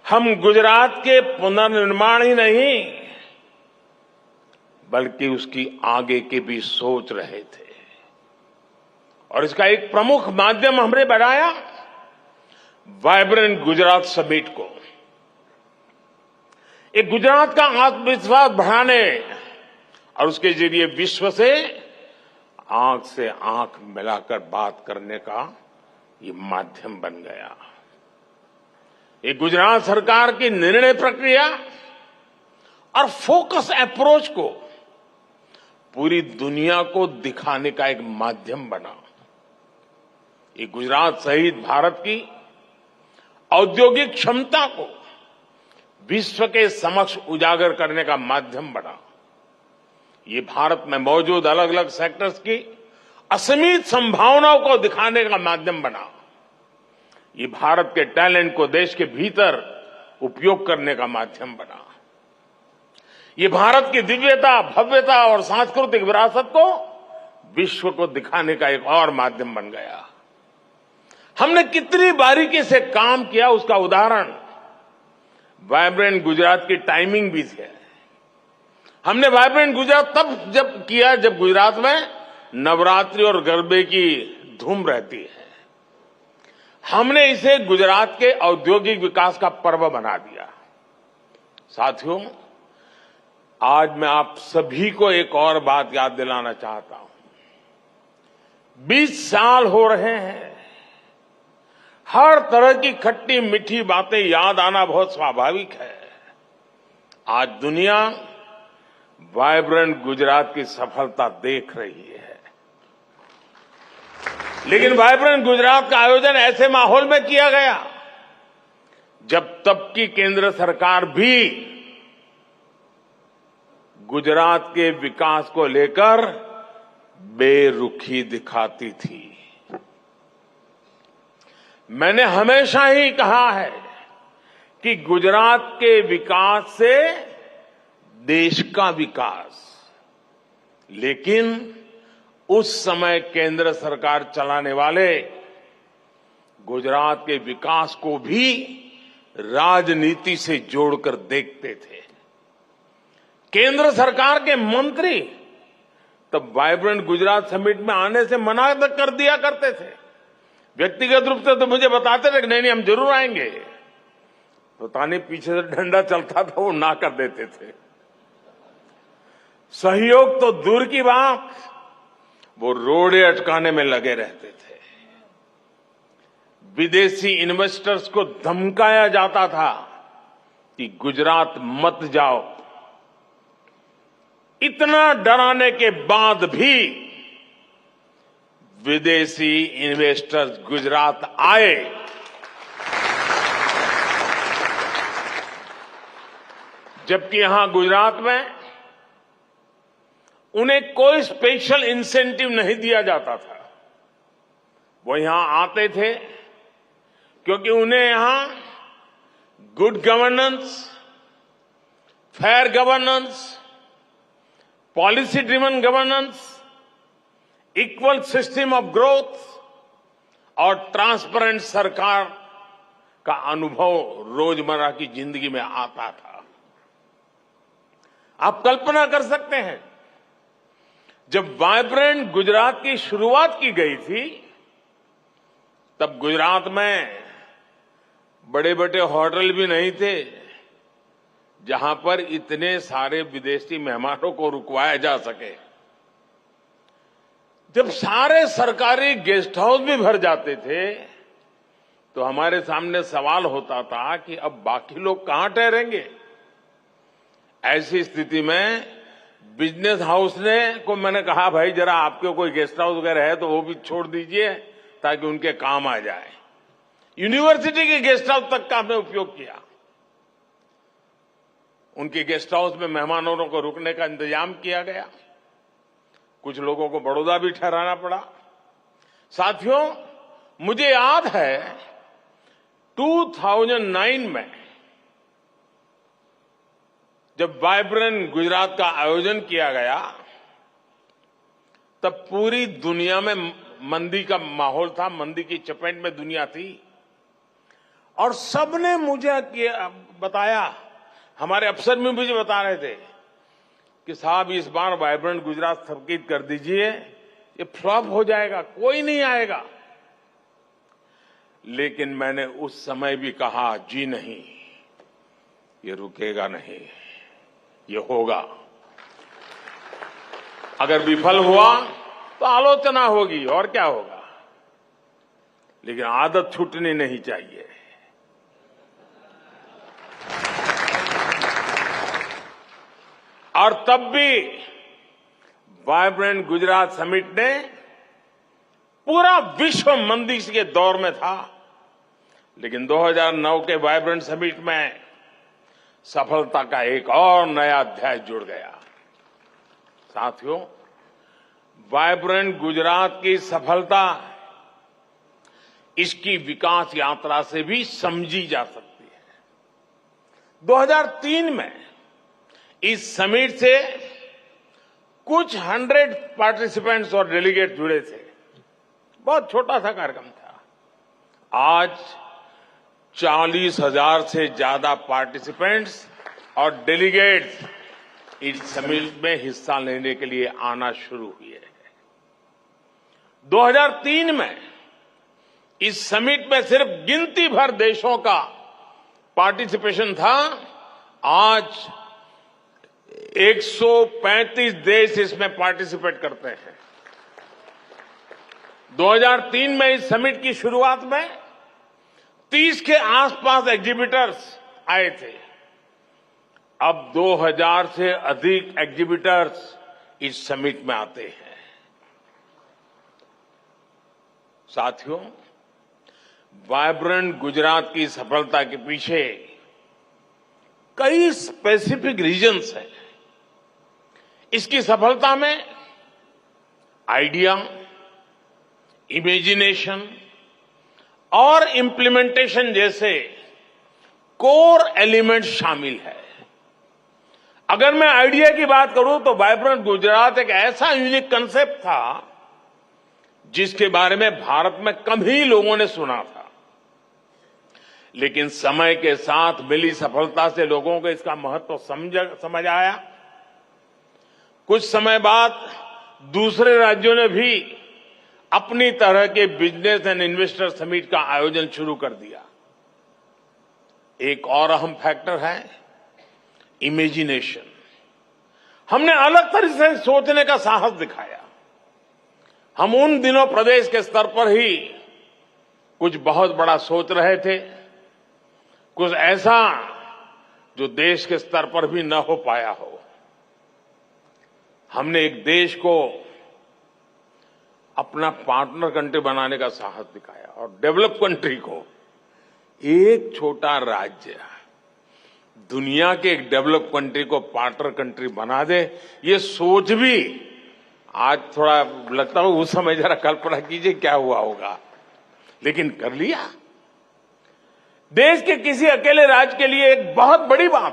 हम गुजरात के पुनर्निर्माण ही नहीं बल्कि उसकी आगे की भी सोच रहे थे और इसका एक प्रमुख माध्यम हमने बनाया वाइब्रेंट गुजरात समिट को। एक गुजरात का आत्मविश्वास बढ़ाने और उसके जरिए विश्व से आंख मिलाकर बात करने का ये माध्यम बन गया। ये गुजरात सरकार की निर्णय प्रक्रिया और फोकस अप्रोच को पूरी दुनिया को दिखाने का एक माध्यम बना। ये गुजरात सहित भारत की औद्योगिक क्षमता को विश्व के समक्ष उजागर करने का माध्यम बना। ये भारत में मौजूद अलग अलग सेक्टर्स की असीमित संभावनाओं को दिखाने का माध्यम बना। ये भारत के टैलेंट को देश के भीतर उपयोग करने का माध्यम बना। ये भारत की दिव्यता, भव्यता और सांस्कृतिक विरासत को विश्व को दिखाने का एक और माध्यम बन गया। हमने कितनी बारीकी से काम किया उसका उदाहरण वाइब्रेंट गुजरात की टाइमिंग भी है। हमने वाइब्रेंट गुजरात तब जब किया जब गुजरात में नवरात्रि और गरबे की धूम रहती है। हमने इसे गुजरात के औद्योगिक विकास का पर्व बना दिया। साथियों, आज मैं आप सभी को एक और बात याद दिलाना चाहता हूं। 20 साल हो रहे हैं। हर तरह की खट्टी मीठी बातें याद आना बहुत स्वाभाविक है। आज दुनिया वाइब्रेंट गुजरात की सफलता देख रही है, लेकिन वाइब्रेंट गुजरात का आयोजन ऐसे माहौल में किया गया जब तब की केंद्र सरकार भी गुजरात के विकास को लेकर बेरुखी दिखाती थी। मैंने हमेशा ही कहा है कि गुजरात के विकास से देश का विकास, लेकिन उस समय केंद्र सरकार चलाने वाले गुजरात के विकास को भी राजनीति से जोड़कर देखते थे। केंद्र सरकार के मंत्री तब वाइब्रेंट गुजरात समिट में आने से मना कर दिया करते थे। व्यक्तिगत रूप से तो मुझे बताते थे कि नहीं हम जरूर आएंगे। पता नहीं पीछे से डंडा चलता था, वो ना कर देते थे। सहयोग तो दूर की बात, वो रोड़े अटकाने में लगे रहते थे। विदेशी इन्वेस्टर्स को धमकाया जाता था कि गुजरात मत जाओ। इतना डराने के बाद भी विदेशी इन्वेस्टर्स गुजरात आए। जबकि यहां गुजरात में उन्हें कोई स्पेशल इंसेंटिव नहीं दिया जाता था। वो यहां आते थे क्योंकि उन्हें यहां good governance, fair governance, policy driven governance, equal system of growth और ट्रांसपेरेंट सरकार का अनुभव रोजमर्रा की जिंदगी में आता था। आप कल्पना कर सकते हैं, जब वाइब्रेंट गुजरात की शुरुआत की गई थी तब गुजरात में बड़े बड़े होटल भी नहीं थे जहां पर इतने सारे विदेशी मेहमानों को रुकवाया जा सके। जब सारे सरकारी गेस्ट हाउस भी भर जाते थे तो हमारे सामने सवाल होता था कि अब बाकी लोग कहां ठहरेंगे। ऐसी स्थिति में बिजनेस हाउस को मैंने कहा, भाई जरा आपके कोई गेस्ट हाउस वगैरह है तो वो भी छोड़ दीजिए ताकि उनके काम आ जाए। यूनिवर्सिटी के गेस्ट हाउस तक का हमने उपयोग किया। उनके गेस्ट हाउस में मेहमानों को रुकने का इंतजाम किया गया। कुछ लोगों को बड़ौदा भी ठहराना पड़ा। साथियों, मुझे याद है 2009 में जब वाइब्रेंट गुजरात का आयोजन किया गया तब पूरी दुनिया में मंदी का माहौल था, मंदी की चपेट में दुनिया थी और सबने मुझे बताया, हमारे अफसर भी मुझे बता रहे थे कि साहब इस बार वाइब्रेंट गुजरात स्थगित कर दीजिए, ये फ्लॉप हो जाएगा, कोई नहीं आएगा। लेकिन मैंने उस समय भी कहा, जी नहीं, ये रुकेगा नहीं, ये होगा। अगर विफल हुआ तो आलोचना होगी और क्या होगा, लेकिन आदत छूटनी नहीं चाहिए। और तब भी वाइब्रेंट गुजरात समिट ने, पूरा विश्व मंदी के दौर में था, लेकिन 2009 के वाइब्रेंट समिट में सफलता का एक और नया अध्याय जुड़ गया। साथियों, वाइब्रेंट गुजरात की सफलता इसकी विकास यात्रा से भी समझी जा सकती है। 2003 में इस समिट से कुछ 100 पार्टिसिपेंट्स और डेलीगेट जुड़े थे। बहुत छोटा सा कार्यक्रम था। आज 40,000 से ज्यादा पार्टिसिपेंट्स और डेलीगेट्स इस समिट में हिस्सा लेने के लिए आना शुरू हुए हैं। 2003 में इस समिट में सिर्फ गिनती भर देशों का पार्टिसिपेशन था। आज 135 देश इसमें पार्टिसिपेट करते हैं। 2003 में इस समिट की शुरुआत में 30 के आसपास एग्जीबिटर्स आए थे। अब 2000 से अधिक एग्जीबिटर्स इस समिट में आते हैं। साथियों, वाइब्रेंट गुजरात की सफलता के पीछे कई स्पेसिफिक रीजन्स हैं। इसकी सफलता में आइडिया, इमेजिनेशन और इम्प्लीमेंटेशन जैसे कोर एलिमेंट शामिल है। अगर मैं आइडिया की बात करूं तो वाइब्रेंट गुजरात एक ऐसा यूनिक कंसेप्ट था जिसके बारे में भारत में कम ही लोगों ने सुना था, लेकिन समय के साथ मिली सफलता से लोगों को इसका महत्व समझ आया। कुछ समय बाद दूसरे राज्यों ने भी अपनी तरह के बिजनेस एंड इन्वेस्टर समिट का आयोजन शुरू कर दिया। एक और अहम फैक्टर है इमेजिनेशन। हमने अलग तरह से सोचने का साहस दिखाया। हम उन दिनों प्रदेश के स्तर पर ही कुछ बहुत बड़ा सोच रहे थे, कुछ ऐसा जो देश के स्तर पर भी न हो पाया हो। हमने एक देश को अपना पार्टनर कंट्री बनाने का साहस दिखाया और डेवलप कंट्री को एक छोटा राज्य दुनिया के एक डेवलप कंट्री को पार्टनर कंट्री बना दे, ये सोच भी आज थोड़ा लगता है। उस समय जरा कल्पना कीजिए क्या हुआ होगा, लेकिन कर लिया। देश के किसी अकेले राज्य के लिए एक बहुत बड़ी बात